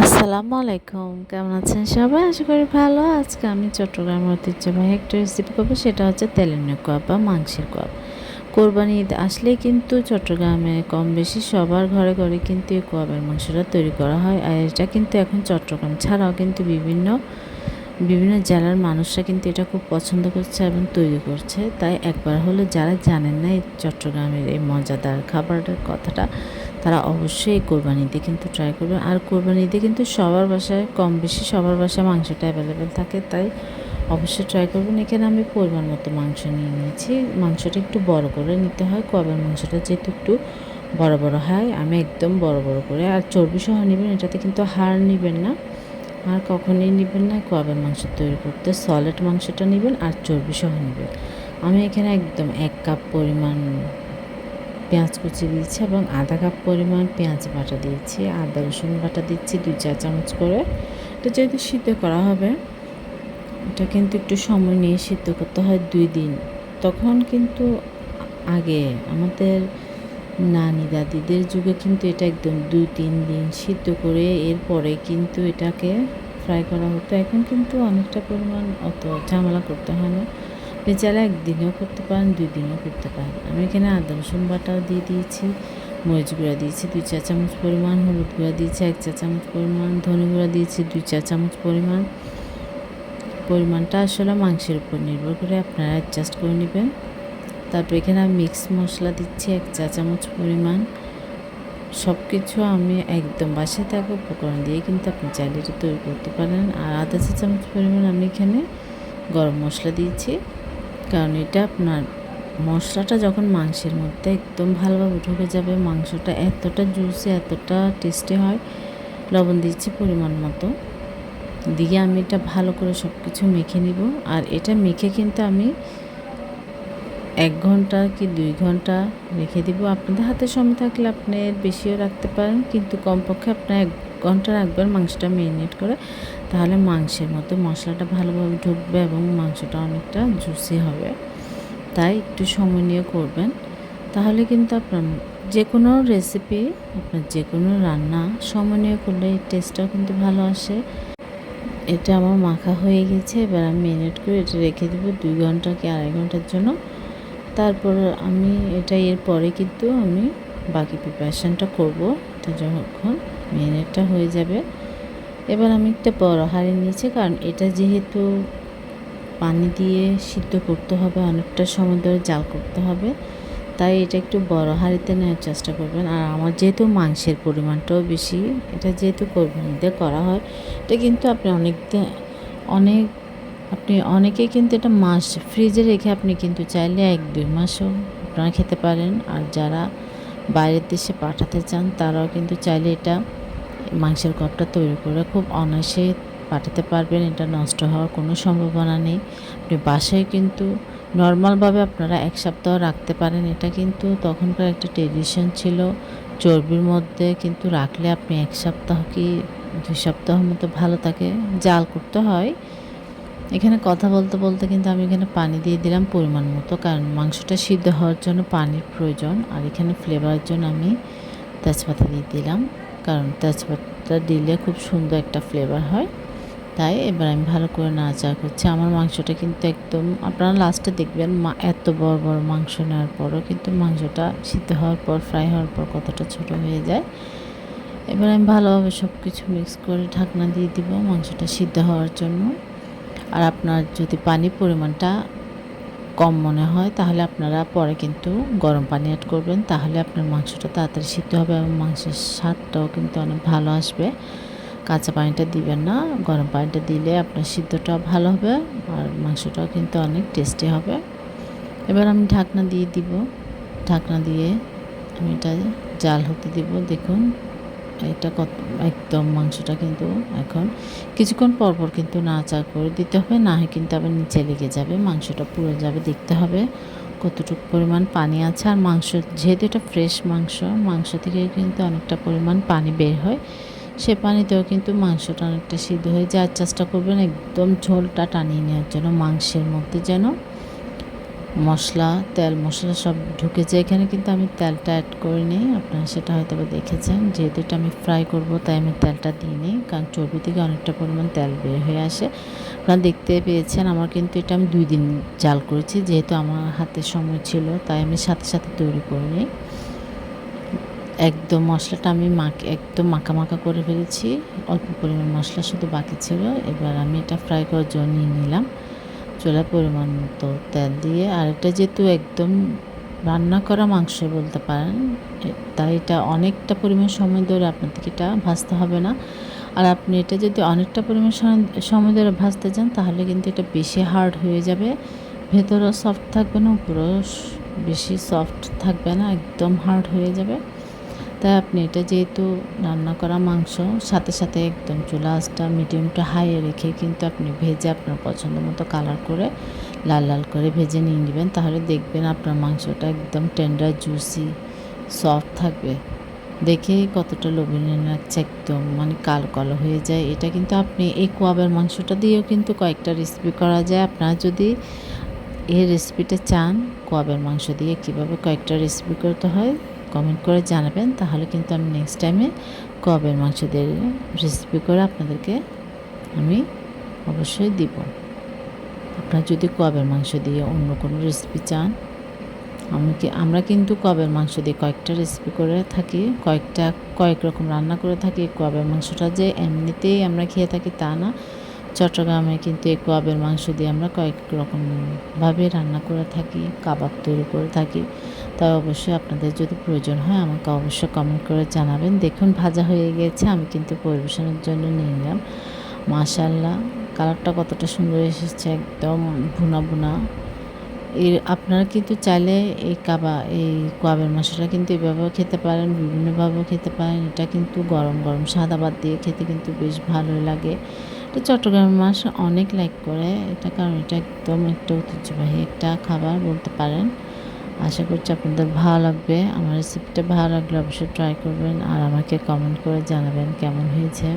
আসসালামু আলাইকুম, কেমন আছেন সবাই? আশা করি ভালো। আজকে আমি চট্টগ্রামের ঐতিহ্যবাহী একটা রেসিপি করবো, সেটা হচ্ছে তেলের কাবাব বা মাংসের কাবাব। কোরবানি ঈদ আসলেই কিন্তু চট্টগ্রামে কম বেশি সবার ঘরে ঘরে কিন্তু এই কাবাবের মাংসটা তৈরি করা হয়। আর এটা কিন্তু এখন চট্টগ্রাম ছাড়াও কিন্তু বিভিন্ন বিভিন্ন জেলার মানুষরা কিন্তু এটা খুব পছন্দ করছে এবং তৈরি করছে। তাই একবার হলে যারা জানেন না এই চট্টগ্রামের এই মজাদার খাবারের কথাটা, তারা অবশ্যই কোরবানিতে কিন্তু ট্রাই করবেন। আর কোরবানিতে কিন্তু সবার বাসায় কম বেশি সবার বাসায় মাংসটা অ্যাভেলেবেল থাকে, তাই অবশ্যই ট্রাই করবেন। এখানে আমি পরিমাণ মতো মাংস নিয়ে নিয়েছি। মাংসটা একটু বড় করে নিতে হয়, কাবাবের মাংসটা যেহেতু একটু বড় বড় হয়, আমি একদম বড় বড় করে। আর চর্বি সহ নেবেন, এটাতে কিন্তু হাড় নেবেন না। আর কখনোই নেবেন না কাবাবের মাংস তৈরি করতে, সলিড মাংসটা নেবেন আর চর্বি সহ নেবেন। আমি এখানে একদম 1 কাপ পরিমাণ পেঁয়াজ কুচি দিয়েছি এবং আধা কাপ পরিমাণ পেঁয়াজ বাটা দিয়েছি, আদা রসুন বাটা দিচ্ছি 2-4 চামচ করে। এটা যেহেতু সিদ্ধ করা হবে, এটা কিন্তু একটু সময় নিয়ে সিদ্ধ করতে হয় 2 দিন। তখন কিন্তু আগে আমাদের নানি দাদিদের যুগে কিন্তু এটা একদম 2-3 দিন সিদ্ধ করে এরপরে কিন্তু এটাকে ফ্রাই করা হতো। এখন কিন্তু অনেকটা পরিমাণ অত ঝামেলা করতে হয় না। আপনি চাইলে 1 দিনেও করতে পারেন, 2 দিনেও করতে পারেন। আমি এখানে আদা রসুন বাটাও দিয়ে দিয়েছি, মরিচ গুঁড়া দিয়েছি 2-4 চামচ পরিমাণ, হলুদ গুঁড়া দিয়েছি 1 চা চামচ পরিমাণ, ধনে গুঁড়া দিয়েছি 2-4 চামচ পরিমাণ। পরিমাণটা আসলে মাংসের উপর নির্ভর করে আপনারা অ্যাডজাস্ট করে নেবেন। তারপর এখানে আমি মিক্স মশলা দিচ্ছি 1 চা চামচ পরিমাণ। সব কিছু আমি একদম বাসায় থাকা উপকরণ দিয়ে কিন্তু আপনি চাইলে এটা তৈরি করতে পারেন। আর আধা চা চামচ পরিমাণ আমি এখানে গরম মশলা দিয়েছি, কারণ এটা আপনার মশলাটা যখন মাংসের মধ্যে একদম ভালোভাবে ঢুকে যাবে, মাংসটা এতটা জুসি এতটা টেস্টি হয়। লবণ দিচ্ছি পরিমাণ মতো, দিয়ে আমি এটা ভালো করে সব কিছু মেখে নিব। আর এটা মেখে কিন্তু আমি 1 ঘন্টা কি 2 ঘন্টা রেখে দিব। আপনাদের হাতে সময় থাকলে আপনি বেশিও রাখতে পারেন, কিন্তু কমপক্ষে আপনার 1 ঘন্টা রাখবেন মাংসটা ম্যারিনেট করে। তাহলে মাংসের মতো মশলাটা ভালোভাবে ঢুকবে এবং মাংসটা অনেকটা জুসি হবে। তাই একটু সময় নিয়ে করবেন, তাহলে কিন্তু আপনার যে কোনো রেসিপি, আপনার যে কোনো রান্না সময় নিয়ে করলে এই টেস্টটাও কিন্তু ভালো আসে। এটা আমার মাখা হয়ে গেছে, এবার আমি ম্যারিনেট করে এটা রেখে দেবো 2 ঘন্টা কি 2.5 ঘন্টার জন্য। তারপর আমি এটা এরপরে কিন্তু আমি বাকি প্রিপারেশানটা করব। এটা যখন ম্যারিনেটটা হয়ে যাবে, এবার আমি একটা বড় হাঁড়ি নিয়েছি, কারণ এটা যেহেতু পানি দিয়ে সিদ্ধ করতে হবে, অনেকটা সময় ধরে জাল করতে হবে, তাই এটা একটু বড় হাঁড়িতে নেওয়ার চেষ্টা করবেন। আর আমার যেহেতু মাংসের পরিমাণটাও বেশি, এটা যেহেতু কোরবানিতে করা হয়, এটা কিন্তু আপনি অনেকেই কিন্তু এটা মাস ফ্রিজে রেখে আপনি কিন্তু চাইলে 1-2 মাসও আপনারা খেতে পারেন। আর যারা বাইরের দেশে পাঠাতে চান, তারাও কিন্তু চাইলে এটা মাংসের কাবাবটা তৈরি করে খুব অনায়াসে পাঠাতে পারবেন। এটা নষ্ট হওয়ার কোনো সম্ভাবনা নেই। আপনি বাসায় কিন্তু নর্মালভাবে আপনারা 1 সপ্তাহ রাখতে পারেন। এটা কিন্তু তখনকার একটা ট্রেডিশন ছিল। চর্বির মধ্যে কিন্তু রাখলে আপনি 1 সপ্তাহ কি 2 সপ্তাহ মতো ভালো থাকে। জাল করতে হয়। এখানে কথা বলতে বলতে কিন্তু আমি এখানে পানি দিয়ে দিলাম পরিমাণ মতো, কারণ মাংসটা সিদ্ধ হওয়ার জন্য পানির প্রয়োজন। আর এখানে ফ্লেভারের জন্য আমি তেজপাতা দিয়ে দিলাম, কারণ তেজপাতা দিলে খুব সুন্দর একটা ফ্লেভার হয়। তাই এবার আমি ভালো করে নাড়াচাড়া করছি। আমার মাংসটা কিন্তু একদম, আপনারা লাস্টে দেখবেন এত বড় বড় মাংস নেওয়ার পরও কিন্তু মাংসটা সিদ্ধ হওয়ার পর, ফ্রাই হওয়ার পর কতটা ছোট হয়ে যায়। এবার আমি ভালোভাবে সব কিছু মিক্স করে ঢাকনা দিয়ে দিব মাংসটা সিদ্ধ হওয়ার জন্য। আর আপনার যদি পানির পরিমাণটা কম মনে হয়, তাহলে আপনারা পরে কিন্তু গরম পানি অ্যাড করবেন, তাহলে আপনার মাংসটা তাড়াতাড়ি সিদ্ধ হবে এবং মাংসের স্বাদটাও কিন্তু অনেক ভালো আসবে। কাঁচা পানিটা দিবেন না, গরম পানিটা দিলে আপনার সিদ্ধটাও ভালো হবে আর মাংসটাও কিন্তু অনেক টেস্টি হবে। এবার আমি ঢাকনা দিয়ে দিব, ঢাকনা দিয়ে আমি এটা জাল হতে দিব। দেখুন এটা একদম মাংসটা কিন্তু এখন কিছুক্ষণ পর পর কিন্তু নাড়াচাড়া করে দিতে হবে, না হয় কিন্তু আবার নিচে লেগে যাবে, মাংসটা পুড়ে যাবে। দেখতে হবে কতটুকু পরিমাণ পানি আছে। আর মাংস যেহেতু এটা ফ্রেশ মাংস থেকে কিন্তু অনেকটা পরিমাণ পানি বের হয়, সে পানিতেও কিন্তু মাংসটা অনেকটা সিদ্ধ হয়ে যায়। চেষ্টা করবেন একদম ঝোলটা টানিয়ে নেওয়ার জন্য, মাংসের মধ্যে যেন মশলা, তেল মশলা সব ঢুকেছে এখানে, কিন্তু আমি তেলটা অ্যাড করিনি। আপনারা সেটা হয়তো বা দেখেছেন। যেহেতু এটা আমি ফ্রাই করব তাই আমি তেলটা দিইনি, কারণ চর্বি থেকে অনেকটা পরিমাণ তেল বের হয়ে আসে। আপনারা দেখতে পেয়েছেন আমার কিন্তু এটা আমি 2 দিন জাল করেছি, যেহেতু আমার হাতে সময় ছিল তাই আমি সাথে সাথে তৈরি করিনি। একদম মশলাটা আমি একদম মাখা করে ফেলেছি। অল্প পরিমাণ মশলা শুধু বাকি ছিল। এবার আমি এটা ফ্রাই করার জন্য নিয়ে নিলাম। চুলায় পরিমাণ মতো তেল দিয়ে, আর এটা যেহেতু একদম রান্না করা মাংস বলতে পারেন, তাই এটা অনেকটা পরিমাণ সময় ধরে আপনাদেরকে এটা ভাজতে হবে না। আর আপনি এটা যদি অনেকটা পরিমাণ সময় ধরে ভাজতে যান তাহলে কিন্তু এটা বেশি হার্ড হয়ে যাবে, ভেতরেও সফট থাকবে না, উপরেও বেশি সফট থাকবে না, একদম হার্ড হয়ে যাবে। তাই আপনি এটা যেহেতু রান্না করা মাংস, সাথে সাথে একদম চুলা আঁচটা মিডিয়াম টু হাইয়ে রেখে কিন্তু আপনি ভেজে আপনার পছন্দ মতো কালার করে লাল লাল করে ভেজে নিয়ে নেবেন। তাহলে দেখবেন আপনার মাংসটা একদম টেন্ডার জুসি সফট থাকবে। দেখেই কতটা লোভনীয় লাগছে, একদম মানে কালো কালো হয়ে যায়। এটা কিন্তু আপনি এই কোয়াবের মাংসটা দিয়েও কিন্তু কয়েকটা রেসিপি করা যায়। আপনারা যদি এই রেসিপিটা চান কোয়াবের মাংস দিয়ে কীভাবে কয়েকটা রেসিপি করতে হয় কমেন্ট করে জানাবেন, তাহলে কিন্তু আমি নেক্সট টাইমে কোয়াবের মাংস দিয়ে রেসিপি করে আপনাদেরকে আমি অবশ্যই দিব। আপনারা যদি কোয়াবের মাংস দিয়ে অন্য কোনো রেসিপি চান, আমরা কিন্তু কোয়াবের মাংস দিয়ে কয়েকটা রেসিপি করে থাকি, কয়েক রকম রান্না করে থাকি। কোয়াবের মাংসটা যে এমনিতেই আমরা খেয়ে থাকি তা না, চট্টগ্রামে কিন্তু এই কোয়াবের মাংস দিয়ে আমরা কয়েক রকমভাবে রান্না করে থাকি, কাবাব তৈরি করে থাকি। তাই অবশ্যই আপনাদের যদি প্রয়োজন হয় আমাকে অবশ্যই কমেন্ট করে জানাবেন। দেখুন ভাজা হয়ে গিয়েছে, আমি কিন্তু পরিবেশনের জন্য নিয়ে নিলাম। মাশাআল্লাহ, কালারটা কতটা সুন্দর এসেছে, একদম ভুনা ভুনা। আপনারা কিন্তু চাইলে এই কোয়াবের মাংসটা কিন্তু এভাবেও খেতে পারেন, বিভিন্নভাবেও খেতে পারেন। এটা কিন্তু গরম গরম সাদা ভাত দিয়ে খেতে কিন্তু বেশ ভালোই লাগে। এটা চট্টগ্রামের মানুষ অনেক লাইক করে এটা, কারণ এটা একদম একটা ঐতিহ্যবাহী একটা খাবার বলতে পারেন। আশা করছি আপনাদের ভালো লাগবে। আমার রেসিপিটা ভালো লাগলে অবশ্যই ট্রাই করবেন আর আমাকে কমেন্ট করে জানাবেন কেমন হয়েছে।